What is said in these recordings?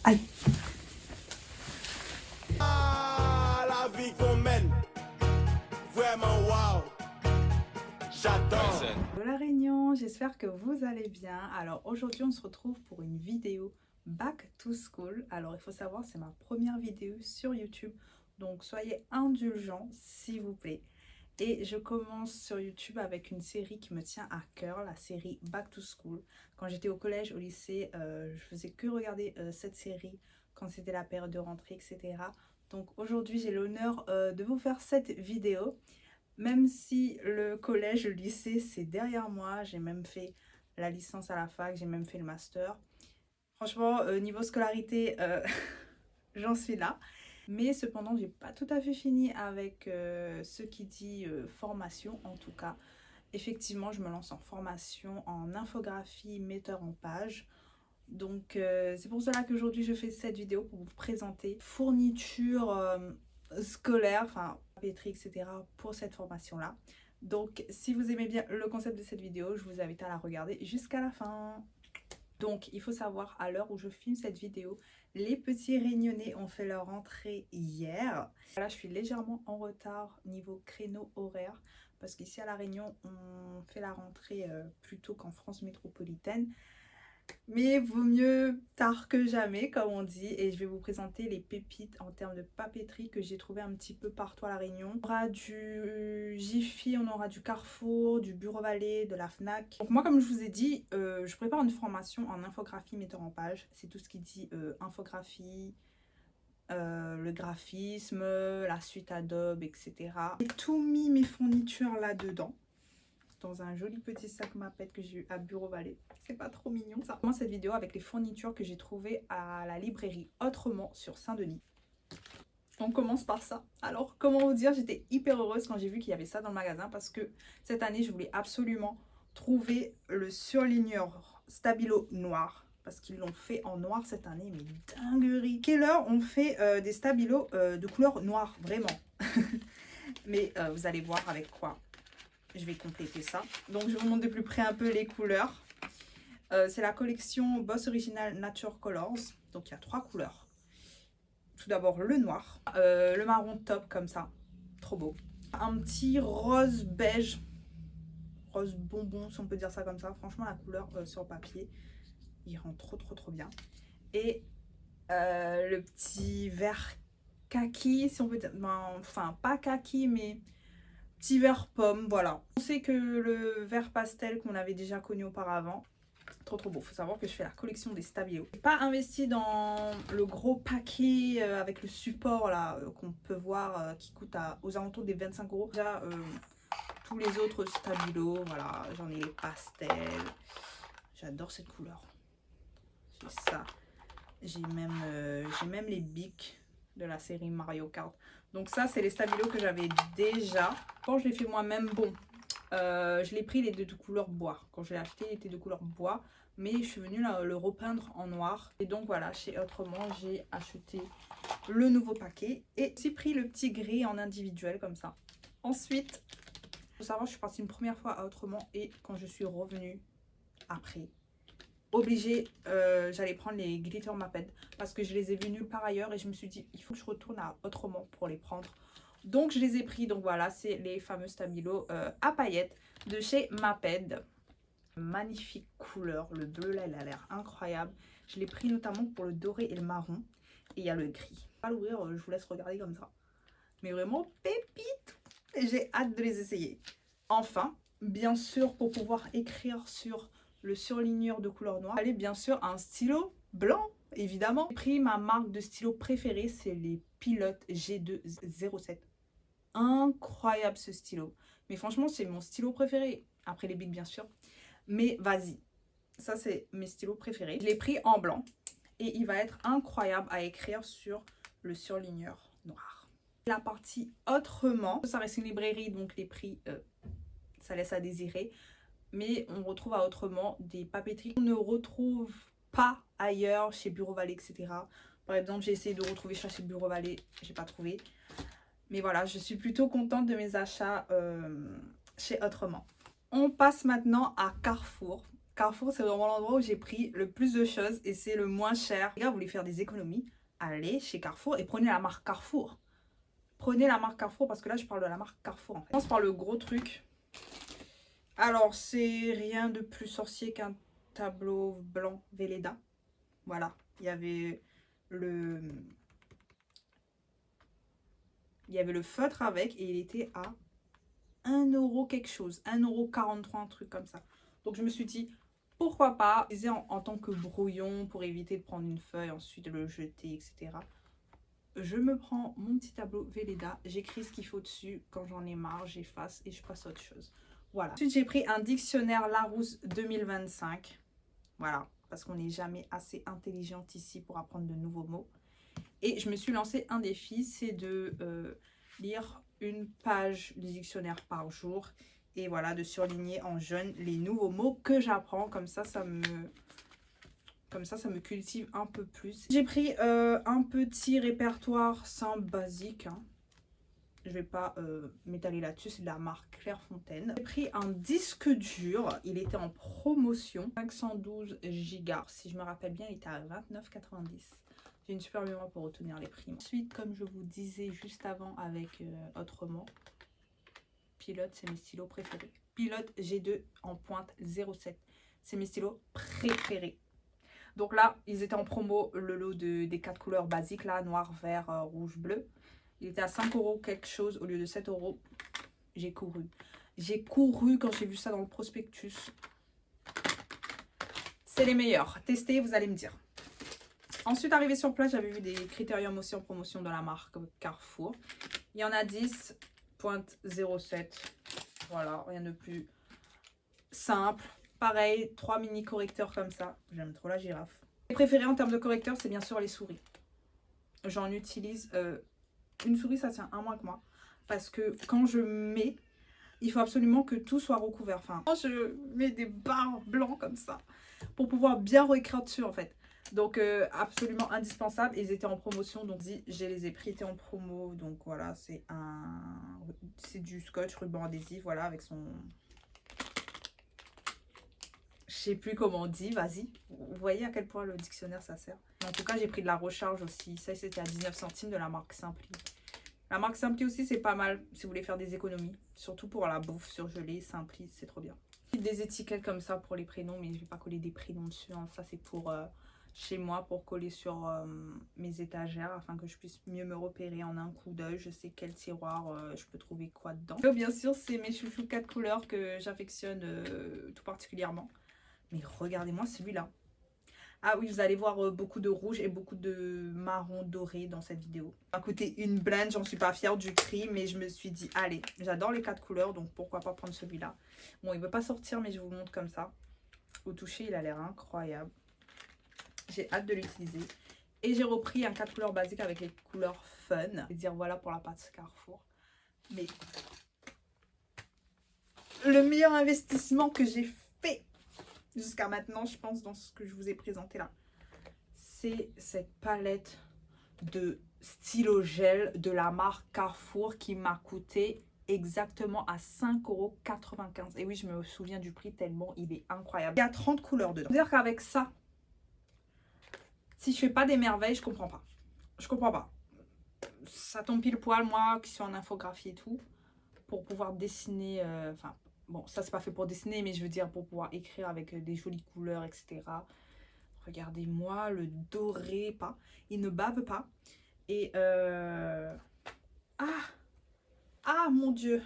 Aïe. Ah, la vie qu'on mène, vraiment waouh, j'adore. Bonjour la Réunion, j'espère que vous allez bien. Alors aujourd'hui on se retrouve pour une vidéo Back to School. Alors il faut savoir c'est ma première vidéo sur YouTube, donc soyez indulgents s'il vous plaît. Et je commence sur YouTube avec une série qui me tient à cœur, la série Back to School. Quand j'étais au collège, au lycée, je faisais que regarder cette série quand c'était la période de rentrée, etc. Donc aujourd'hui j'ai l'honneur de vous faire cette vidéo. Même si le collège, le lycée, c'est derrière moi, j'ai même fait la licence à la fac, j'ai même fait le master. Franchement, niveau scolarité, j'en suis là. Mais cependant, j'ai pas tout à fait fini avec ce qui dit formation, en tout cas. Effectivement, je me lance en formation en infographie metteur en page. Donc, c'est pour cela qu'aujourd'hui, je fais cette vidéo pour vous présenter fourniture scolaire, enfin, papeterie, etc. pour cette formation-là. Donc, si vous aimez bien le concept de cette vidéo, je vous invite à la regarder jusqu'à la fin. Donc, il faut savoir, à l'heure où je filme cette vidéo, les petits Réunionnais ont fait leur entrée hier. Là, je suis légèrement en retard niveau créneau horaire parce qu'ici à La Réunion, on fait la rentrée plus tôt qu'en France métropolitaine. Mais vaut mieux tard que jamais, comme on dit. Et je vais vous présenter les pépites en termes de papeterie que j'ai trouvé un petit peu partout à La Réunion. On aura du Jiffy, on aura du Carrefour, du Bureau Vallée, de la Fnac. Donc moi, comme je vous ai dit, je prépare une formation en infographie metteur en page. C'est tout ce qui dit infographie, le graphisme, la suite Adobe, etc. J'ai tout mis mes fournitures là-dedans, dans un joli petit sac Maped que j'ai eu à Bureau Vallée. C'est pas trop mignon ça. Je commence cette vidéo avec les fournitures que j'ai trouvées à la librairie Autrement sur Saint-Denis. On commence par ça. Alors comment vous dire, j'étais hyper heureuse quand j'ai vu qu'il y avait ça dans le magasin parce que cette année je voulais absolument trouver le surligneur stabilo noir. Parce qu'ils l'ont fait en noir cette année, mais dinguerie. Keller ont fait des stabilos de couleur noire, vraiment. Mais vous allez voir avec quoi je vais compléter ça. Donc je vous montre de plus près un peu les couleurs. C'est la collection Boss Original Nature Colors. Donc il y a 3 couleurs. Tout d'abord le noir, le marron top comme ça, trop beau. Un petit rose beige, rose bonbon si on peut dire ça comme ça. Franchement la couleur sur le papier, il rend trop bien. Et le petit vert kaki, si on peut dire, enfin pas kaki mais petit vert pomme, voilà. On sait que le vert pastel qu'on avait déjà connu auparavant, trop beau. Faut savoir que je fais la collection des stabilos. J'ai pas investi dans le gros paquet avec le support là qu'on peut voir qui coûte aux alentours des 25 €. Déjà tous les autres stabilos, voilà, j'en ai les pastels. J'adore cette couleur. J'ai ça. J'ai même les bics de la série Mario Kart. Donc ça, c'est les stabilos que j'avais déjà. Quand je l'ai fait moi-même, bon, je l'ai pris les deux de couleur bois. Quand je l'ai acheté, il était de couleur bois. Mais je suis venue le repeindre en noir. Et donc voilà, chez Autrement, j'ai acheté le nouveau paquet. Et j'ai pris le petit gris en individuel comme ça. Ensuite, il faut savoir, je suis partie une première fois à Autrement. Et quand je suis revenue après, obligée, j'allais prendre les glitter Maped parce que je les ai vus nulle part ailleurs et je me suis dit il faut que je retourne à Autrement pour les prendre. Donc je les ai pris. Donc voilà, c'est les fameux stabilos à paillettes de chez Maped. Magnifique couleur, le bleu là il a l'air incroyable. Je l'ai pris notamment pour le doré et le marron. Et il y a le gris. Pas l'ouvrir, je vous laisse regarder comme ça. Mais vraiment pépite. J'ai hâte de les essayer. Enfin, bien sûr, pour pouvoir écrire sur le surligneur de couleur noire, fallait bien sûr un stylo blanc, évidemment. J'ai pris ma marque de stylo préférée, c'est les Pilote G207. Incroyable ce stylo. Mais franchement, c'est mon stylo préféré. Après les bics, bien sûr. Mais vas-y, ça c'est mes stylos préférés. Je l'ai pris en blanc et il va être incroyable à écrire sur le surligneur noir. La partie Autrement, ça reste une librairie, donc les prix, ça laisse à désirer. Mais on retrouve à Autrement des papeteries qu'on ne retrouve pas ailleurs, chez Bureau Vallée, etc. Par exemple, j'ai essayé de retrouver ça chez Bureau Vallée, j'ai pas trouvé. Mais voilà, je suis plutôt contente de mes achats chez Autrement. On passe maintenant à Carrefour. Carrefour, c'est vraiment l'endroit où j'ai pris le plus de choses et c'est le moins cher. Les gars, vous voulez faire des économies, allez chez Carrefour et prenez la marque Carrefour. Prenez la marque Carrefour parce que là, je parle de la marque Carrefour en fait. On commence par le gros truc. Alors, c'est rien de plus sorcier qu'un tableau blanc Velleda. Voilà, il y avait le feutre avec et il était à 1 € quelque chose, 1,43 €, un truc comme ça. Donc je me suis dit, pourquoi pas utiliser en tant que brouillon pour éviter de prendre une feuille, ensuite de le jeter, etc. Je me prends mon petit tableau Velleda, j'écris ce qu'il faut dessus, quand j'en ai marre, j'efface et je passe à autre chose. Voilà. Ensuite, j'ai pris un dictionnaire Larousse 2025. Voilà, parce qu'on n'est jamais assez intelligente ici pour apprendre de nouveaux mots. Et je me suis lancé un défi, c'est de lire une page du dictionnaire par jour. Et voilà, de surligner en jaune les nouveaux mots que j'apprends. Comme ça, ça me cultive un peu plus. J'ai pris un petit répertoire simple, basique. Hein. Je vais pas m'étaler là-dessus, c'est de la marque Clairefontaine. J'ai pris un disque dur, il était en promotion, 512 Go. Si je me rappelle bien, il était à 29,90 €. J'ai une super mémoire pour retenir les prix. Ensuite, comme je vous disais juste avant avec autrement, Pilote, c'est mes stylos préférés. Pilote G2 en pointe 07. C'est mes stylos préférés. Donc là, ils étaient en promo, le lot des 4 couleurs basiques, là, noir, vert, rouge, bleu. Il était à 5 € quelque chose au lieu de 7 €. J'ai couru. J'ai couru quand j'ai vu ça dans le prospectus. C'est les meilleurs. Testez, vous allez me dire. Ensuite, arrivé sur place, j'avais vu des critériums aussi en promotion de la marque Carrefour. Il y en a 10, pointe 07. Voilà, rien de plus simple. Pareil, 3 mini correcteurs comme ça. J'aime trop la girafe. Mes préférés en termes de correcteurs, c'est bien sûr les souris. J'en utilise... une souris, ça tient un mois que moi. Parce que quand je mets, il faut absolument que tout soit recouvert. Enfin, je mets des barres blancs comme ça pour pouvoir bien réécrire dessus en fait. Donc absolument indispensable. Ils étaient en promotion, donc je les ai pris, étaient en promo. Donc voilà, c'est du scotch ruban adhésif, voilà, avec son... Je sais plus comment on dit, vas-y. Vous voyez à quel point le dictionnaire ça sert. En tout cas, j'ai pris de la recharge aussi. Ça, c'était à 19 centimes de la marque Simply. La marque Simply aussi, c'est pas mal si vous voulez faire des économies. Surtout pour la bouffe surgelée, Simply, c'est trop bien. Des étiquettes comme ça pour les prénoms, mais je vais pas coller des prénoms dessus. Hein. Ça, c'est pour chez moi, pour coller sur mes étagères, afin que je puisse mieux me repérer en un coup d'œil. Je sais quel tiroir je peux trouver quoi dedans. Et bien sûr, c'est mes chouchous 4 couleurs que j'affectionne tout particulièrement. Mais regardez-moi celui-là. Ah oui, vous allez voir beaucoup de rouge et beaucoup de marron doré dans cette vidéo. Ça a coûté une blinde, j'en suis pas fière du prix, mais je me suis dit, allez, j'adore les 4 couleurs, donc pourquoi pas prendre celui-là. Bon, il ne veut pas sortir, mais je vous montre comme ça. Au toucher, il a l'air incroyable. J'ai hâte de l'utiliser. Et j'ai repris un 4 couleurs basique avec les couleurs fun. Et dire voilà pour la pâte Carrefour. Mais le meilleur investissement que j'ai fait jusqu'à maintenant, je pense, dans ce que je vous ai présenté là, c'est cette palette de stylo gel de la marque Carrefour qui m'a coûté exactement à 5,95 €. Et oui, je me souviens du prix tellement il est incroyable. Il y a 30 couleurs dedans. C'est-à-dire qu'avec ça, si je fais pas des merveilles, je comprends pas. Je comprends pas. Ça tombe pile poil, moi qui suis en infographie et tout, pour pouvoir dessiner, enfin... Bon, ça, c'est pas fait pour dessiner, mais je veux dire pour pouvoir écrire avec des jolies couleurs, etc. Regardez-moi, le doré, pas. Il ne bave pas. Et ah, mon Dieu.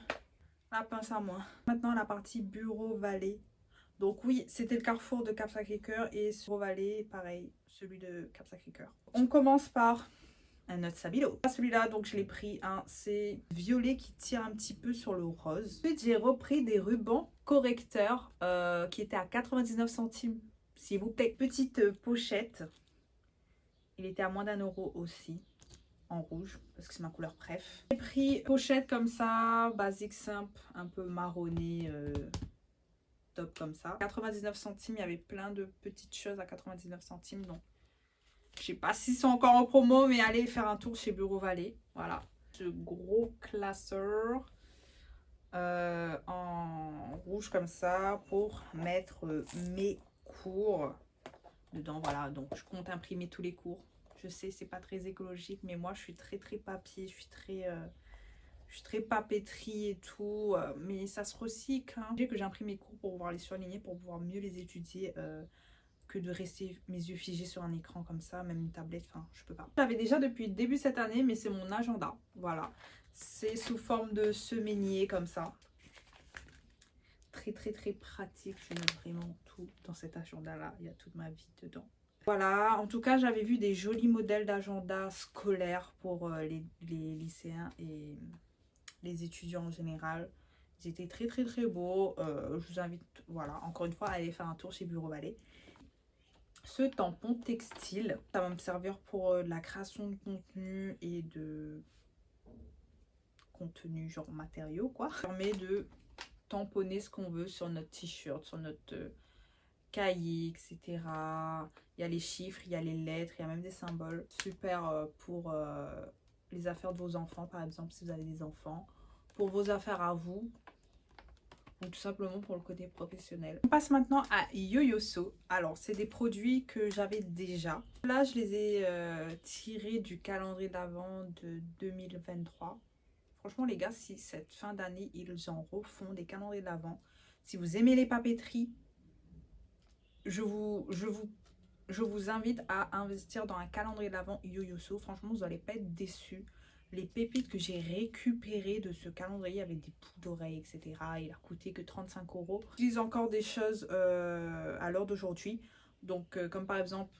La pince à moi. Maintenant, la partie Bureau Vallée. Donc oui, c'était le Carrefour de Cap Sacré-Cœur. Et Bureau Vallée, pareil, celui de Cap Sacré-Cœur. On commence par... un autre Stabilo. Celui-là, donc je l'ai pris c'est violet qui tire un petit peu sur le rose. Ensuite, j'ai repris des rubans correcteurs qui étaient à 99 centimes, s'il vous plaît. Petite pochette. Il était à moins d'1 € aussi, en rouge, parce que c'est ma couleur préf. J'ai pris pochette comme ça, basique, simple, un peu marronné, top comme ça. 99 centimes, il y avait plein de petites choses à 99 centimes, donc je sais pas s'ils sont encore en promo, mais allez faire un tour chez Bureau Vallée. Voilà. Ce gros classeur en rouge comme ça pour mettre mes cours dedans. Voilà, donc je compte imprimer tous les cours. Je sais, c'est pas très écologique, mais moi je suis très papier, je suis très papeterie et tout, mais ça se recycle. Hein. Que j'imprime mes cours pour pouvoir les surligner, pour pouvoir mieux les étudier, que de rester mes yeux figés sur un écran comme ça, même une tablette, enfin je peux pas. J'avais déjà depuis le début cette année, mais c'est mon agenda, voilà. C'est sous forme de semainier comme ça. Très pratique, je mets vraiment tout dans cet agenda là, il y a toute ma vie dedans. Voilà, en tout cas j'avais vu des jolis modèles d'agenda scolaires pour les lycéens et les étudiants en général. Ils étaient très beaux. Je vous invite, voilà, encore une fois, à aller faire un tour chez Bureau Vallée. Ce tampon textile, ça va me servir pour la création de contenu et de contenu genre matériaux quoi. Ça permet de tamponner ce qu'on veut sur notre t-shirt, sur notre cahier, etc. Il y a les chiffres, il y a les lettres, il y a même des symboles. Super pour les affaires de vos enfants, par exemple, si vous avez des enfants. Pour vos affaires à vous. Ou tout simplement pour le côté professionnel. On passe maintenant à Yoyoso. Alors, c'est des produits que j'avais déjà. Là, je les ai tirés du calendrier d'avant de 2023. Franchement, les gars, si cette fin d'année, ils en refont des calendriers d'avant. Si vous aimez les papeteries, je vous invite à investir dans un calendrier d'avant Yoyoso. Franchement, vous n'allez pas être déçus. Les pépites que j'ai récupérées de ce calendrier avec des boucles d'oreilles, etc. Il a coûté que 35 €. J'utilise encore des choses à l'heure d'aujourd'hui. Donc, comme par exemple,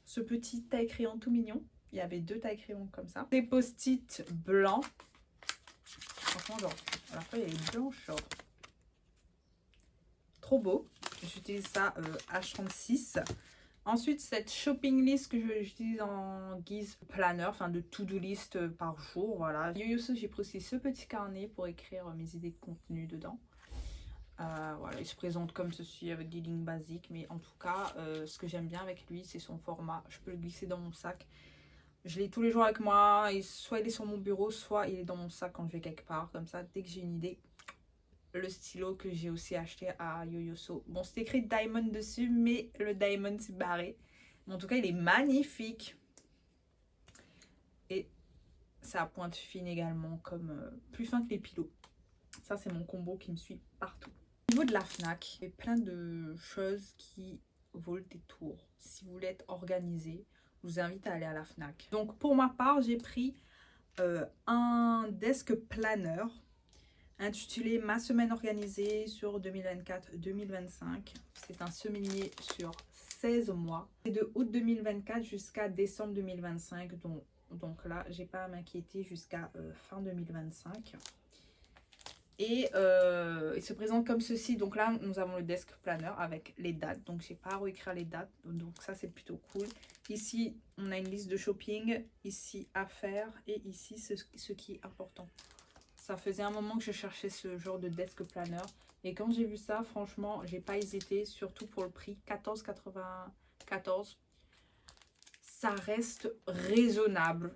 ce petit taille-crayon tout mignon. Il y avait 2 taille-crayons comme ça. Des post-it blancs. Franchement, genre, à la fois, il y a les blanches, genre. Trop beau. J'utilise ça H36. Ensuite, cette shopping list que j'utilise en guise planner, enfin de to-do list par jour, voilà. Yoyoso, j'ai pris aussi ce petit carnet pour écrire mes idées de contenu dedans. Voilà, il se présente comme ceci avec des lignes basiques, mais en tout cas, ce que j'aime bien avec lui, c'est son format. Je peux le glisser dans mon sac. Je l'ai tous les jours avec moi, et soit il est sur mon bureau, soit il est dans mon sac quand je vais quelque part. Comme ça, dès que j'ai une idée, le stylo que j'ai aussi acheté à Yoyoso. Bon, c'est écrit Diamond dessus, mais le Diamond s'est barré. Mais en tout cas, il est magnifique. Et ça a pointe fine également, comme plus fin que les pilots. Ça, c'est mon combo qui me suit partout. Au niveau de la FNAC, il y a plein de choses qui vaut le détour. Si vous voulez être organisé, je vous invite à aller à la FNAC. Donc, pour ma part, j'ai pris un desk planner intitulé Ma semaine organisée sur 2024-2025. C'est un semainier sur 16 mois. C'est de août 2024 jusqu'à décembre 2025. Donc là, j'ai pas à m'inquiéter jusqu'à fin 2025. Et il se présente comme ceci. Donc là, nous avons le desk planner avec les dates. Donc, j'ai pas à réécrire les dates. Donc ça, c'est plutôt cool. Ici, on a une liste de shopping. Ici, à faire. Et ici, ce qui est important. Ça faisait un moment que je cherchais ce genre de desk planner. Et quand j'ai vu ça, franchement, j'ai pas hésité. Surtout pour le prix, 14,94 €. Ça reste raisonnable,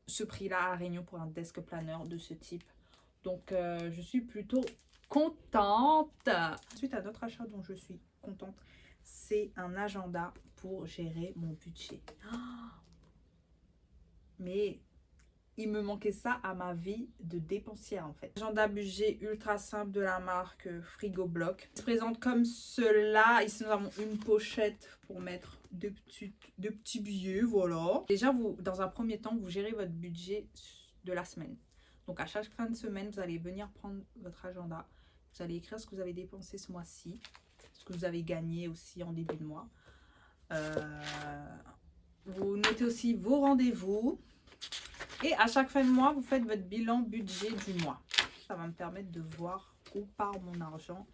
ce prix-là à La Réunion pour un desk planner de ce type. Donc, je suis plutôt contente. Ensuite, un autre achat dont je suis contente, c'est un agenda pour gérer mon budget. Mais il me manquait ça à ma vie de dépensière en fait. Agenda budget ultra simple de la marque Frigo Block. Il se présente comme cela. Ici, nous avons une pochette pour mettre de petits billets, voilà. Déjà, vous, dans un premier temps, vous gérez votre budget de la semaine. Donc, à chaque fin de semaine, vous allez venir prendre votre agenda. Vous allez écrire ce que vous avez dépensé ce mois-ci, ce que vous avez gagné aussi en début de mois. Vous notez aussi vos rendez-vous. Et à chaque fin de mois, vous faites votre bilan budget du mois. Ça va me permettre de voir où part mon argent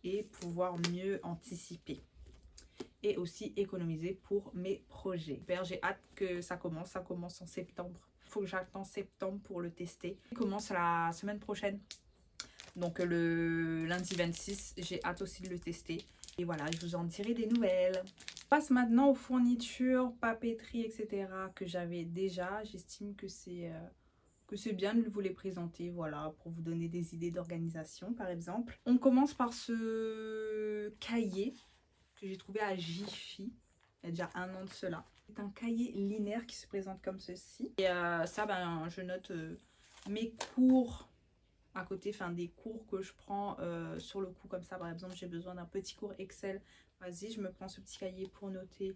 et pouvoir mieux anticiper. Et aussi économiser pour mes projets. J'ai hâte que ça commence. Ça commence en septembre. Il faut que j'attende septembre pour le tester. Il commence la semaine prochaine. Donc le lundi 26, j'ai hâte aussi de le tester. Et voilà, je vous en dirai des nouvelles. On passe maintenant aux fournitures, papeterie, etc. que j'avais déjà. J'estime que c'est bien de vous les présenter, voilà, pour vous donner des idées d'organisation, par exemple. On commence par ce cahier que j'ai trouvé à Jiffy. Il y a déjà 1 an de cela. C'est un cahier linéaire qui se présente comme ceci. Et ça, ben, je note mes cours à côté, enfin des cours que je prends sur le coup comme ça. Par exemple, j'ai besoin d'un petit cours Excel. Vas-y, je me prends ce petit cahier pour noter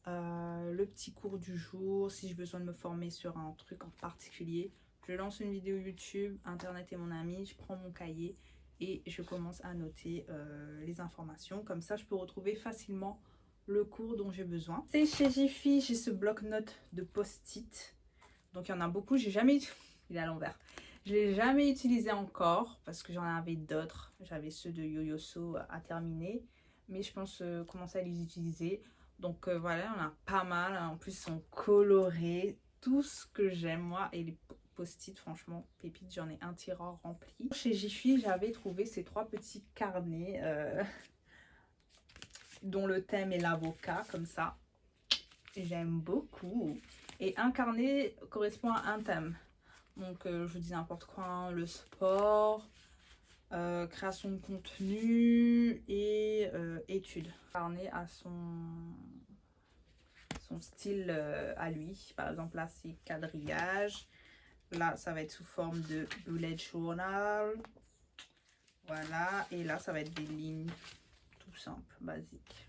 le petit cours du jour. Si j'ai besoin de me former sur un truc en particulier, je lance une vidéo YouTube, Internet est mon ami, je prends mon cahier et je commence à noter les informations. Comme ça, je peux retrouver facilement le cours dont j'ai besoin. C'est chez Jiffy, j'ai ce bloc-notes de post-it. Donc, il y en a beaucoup. J'ai jamais... Il est à l'envers. Je ne l'ai jamais utilisé encore parce que j'en avais d'autres. J'avais ceux de Yoyoso à terminer. Mais je pense commencer à les utiliser. Donc, voilà, on a pas mal. En plus, ils sont colorés. Tout ce que j'aime, moi. Et les post-it, franchement, pépite, j'en ai un tiroir rempli. Chez Jiffy, j'avais trouvé ces 3 petits carnets dont le thème est l'avocat, comme ça. J'aime beaucoup. Et un carnet correspond à un thème. Donc, je vous dis n'importe quoi, hein, le sport, création de contenu et études. Le carnet a son style à lui. Par exemple, là, c'est quadrillage. Là, ça va être sous forme de bullet journal. Voilà. Et là, ça va être des lignes tout simples, basiques.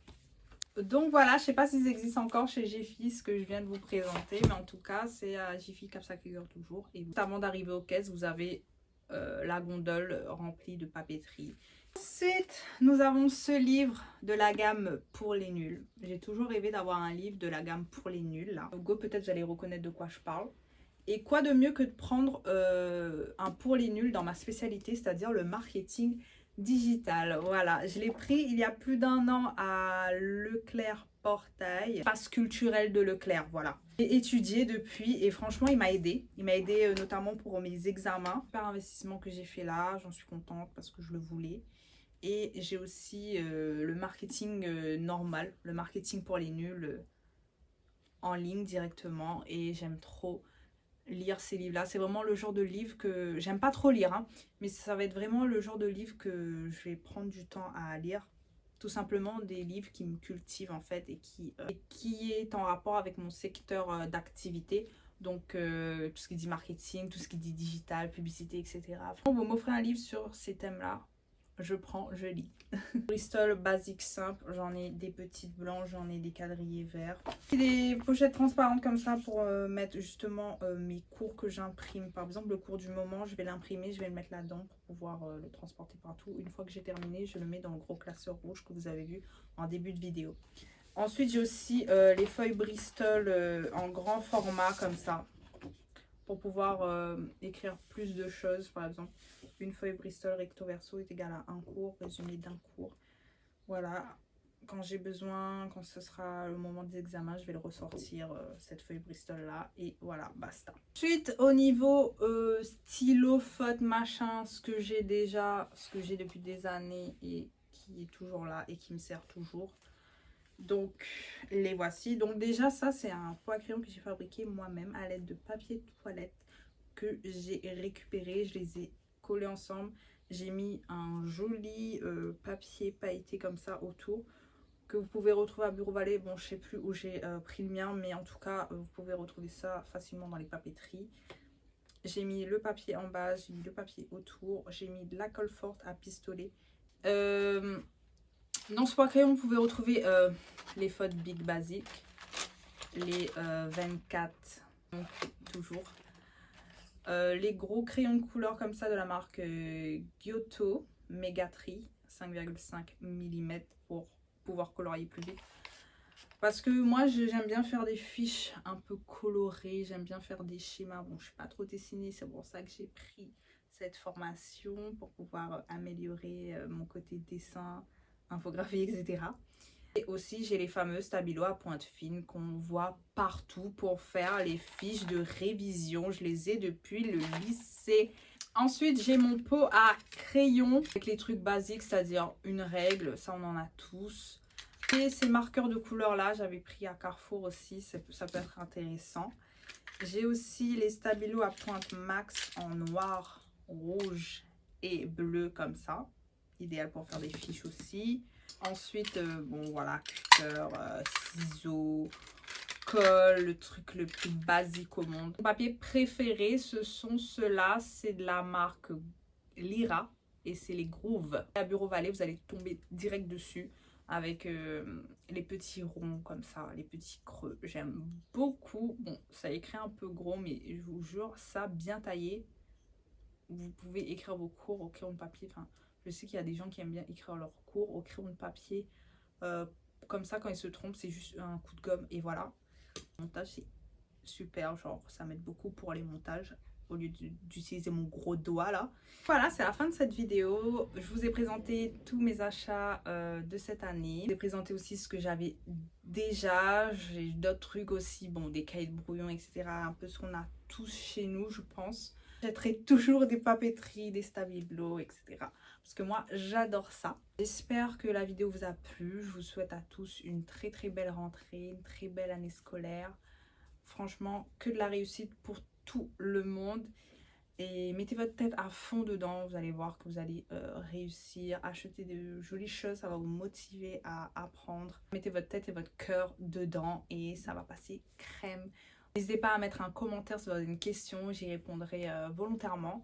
Donc voilà, je sais pas s'ils existent encore chez Jiffy, ce que je viens de vous présenter. Mais en tout cas, c'est à Jiffy Cap Sacré-Cœur toujours. Et avant d'arriver aux caisses, vous avez la gondole remplie de papeterie. Ensuite, nous avons ce livre de la gamme pour les nuls. J'ai toujours rêvé d'avoir un livre de la gamme pour les nuls. Là. Go, peut-être vous allez reconnaître de quoi je parle. Et quoi de mieux que de prendre un pour les nuls dans ma spécialité, c'est-à-dire le marketing digital. Voilà, je l'ai pris il y a plus d'1 an à Leclerc Portail, passe culturel de Leclerc, voilà. J'ai étudié depuis et franchement il m'a aidé. Il m'a aidé notamment pour mes examens. Super investissement que j'ai fait là, j'en suis contente parce que je le voulais. Et j'ai aussi le marketing normal, le marketing pour les nuls en ligne directement et j'aime trop lire ces livres là. C'est vraiment le genre de livre que j'aime pas trop lire, hein, mais ça va être vraiment le genre de livre que je vais prendre du temps à lire, tout simplement des livres qui me cultivent en fait et qui est en rapport avec mon secteur d'activité, donc tout ce qui dit marketing, tout ce qui dit digital, publicité, etc. Vous m'offrez un livre sur ces thèmes là, je prends, je lis. Bristol basique simple, j'en ai des petites blanches, j'en ai des quadrillés verts. Des pochettes transparentes comme ça pour mettre justement mes cours que j'imprime. Par exemple, le cours du moment, je vais l'imprimer, je vais le mettre là-dedans pour pouvoir le transporter partout. Une fois que j'ai terminé, je le mets dans le gros classeur rouge que vous avez vu en début de vidéo. Ensuite, j'ai aussi les feuilles Bristol en grand format comme ça pour pouvoir écrire plus de choses. Par exemple, une feuille Bristol recto verso est égale à un cours, résumé d'un cours. Voilà, quand j'ai besoin, quand ce sera le moment des examens, je vais le ressortir, cette feuille Bristol là, et voilà, basta. Ensuite, au niveau stylo, faute, machin, ce que j'ai depuis des années et qui est toujours là et qui me sert toujours. Donc, les voici. Donc déjà, ça, c'est un pot à crayon que j'ai fabriqué moi-même à l'aide de papier de toilette que j'ai récupéré. Je les ai collés ensemble. J'ai mis un joli papier pailleté comme ça autour que vous pouvez retrouver à Bureau Vallée. Bon, je sais plus où j'ai pris le mien, mais en tout cas, vous pouvez retrouver ça facilement dans les papeteries. J'ai mis le papier en base, j'ai mis le papier autour, j'ai mis de la colle forte à pistolet. Dans ce pot à crayon, vous pouvez retrouver les fautes Big Basic, les 24, donc toujours. Les gros crayons de couleur comme ça de la marque Giotto Megatri 5,5 mm pour pouvoir colorier plus vite. Parce que moi j'aime bien faire des fiches un peu colorées, j'aime bien faire des schémas. Bon, je ne suis pas trop dessinée, c'est pour ça que j'ai pris cette formation pour pouvoir améliorer mon côté dessin, infographie, etc. Et aussi, j'ai les fameux stabilos à pointe fine qu'on voit partout pour faire les fiches de révision. Je les ai depuis le lycée. Ensuite, j'ai mon pot à crayon avec les trucs basiques, c'est-à-dire une règle, ça on en a tous. Et ces marqueurs de couleur là, j'avais pris à Carrefour aussi, ça peut être intéressant. J'ai aussi les stabilos à pointe max en noir, rouge et bleu comme ça. Idéal pour faire des fiches aussi. Ensuite, bon voilà, cutter, ciseaux, colle, le truc le plus basique au monde. Mon papier préféré, ce sont ceux-là, c'est de la marque Lyra et c'est les Groove. À Bureau Vallée, vous allez tomber direct dessus avec les petits ronds comme ça, les petits creux. J'aime beaucoup. Bon, ça écrit un peu gros, mais je vous jure, ça bien taillé. Vous pouvez écrire vos cours au crayon de papier. Enfin, je sais qu'il y a des gens qui aiment bien écrire leurs cours au crayon de papier. Comme ça, quand ils se trompent, c'est juste un coup de gomme et voilà. Le montage, c'est super. Genre, ça m'aide beaucoup pour les montages au lieu d'utiliser mon gros doigt là. Voilà, c'est la fin de cette vidéo. Je vous ai présenté tous mes achats de cette année. Je vous ai présenté aussi ce que j'avais déjà. J'ai d'autres trucs aussi, bon, des cahiers de brouillon, etc. Un peu ce qu'on a tous chez nous, je pense. J'achèterai toujours des papeteries, des stabilo, etc. Parce que moi, j'adore ça. J'espère que la vidéo vous a plu. Je vous souhaite à tous une très très belle rentrée, une très belle année scolaire. Franchement, que de la réussite pour tout le monde. Et mettez votre tête à fond dedans. Vous allez voir que vous allez réussir. Acheter de jolies choses, ça va vous motiver à apprendre. Mettez votre tête et votre cœur dedans et ça va passer crème. N'hésitez pas à mettre un commentaire si vous avez une question, j'y répondrai volontairement.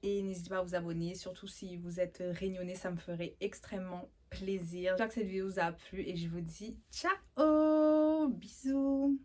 Et n'hésitez pas à vous abonner, surtout si vous êtes réunionnais, ça me ferait extrêmement plaisir. J'espère que cette vidéo vous a plu et je vous dis ciao, bisous.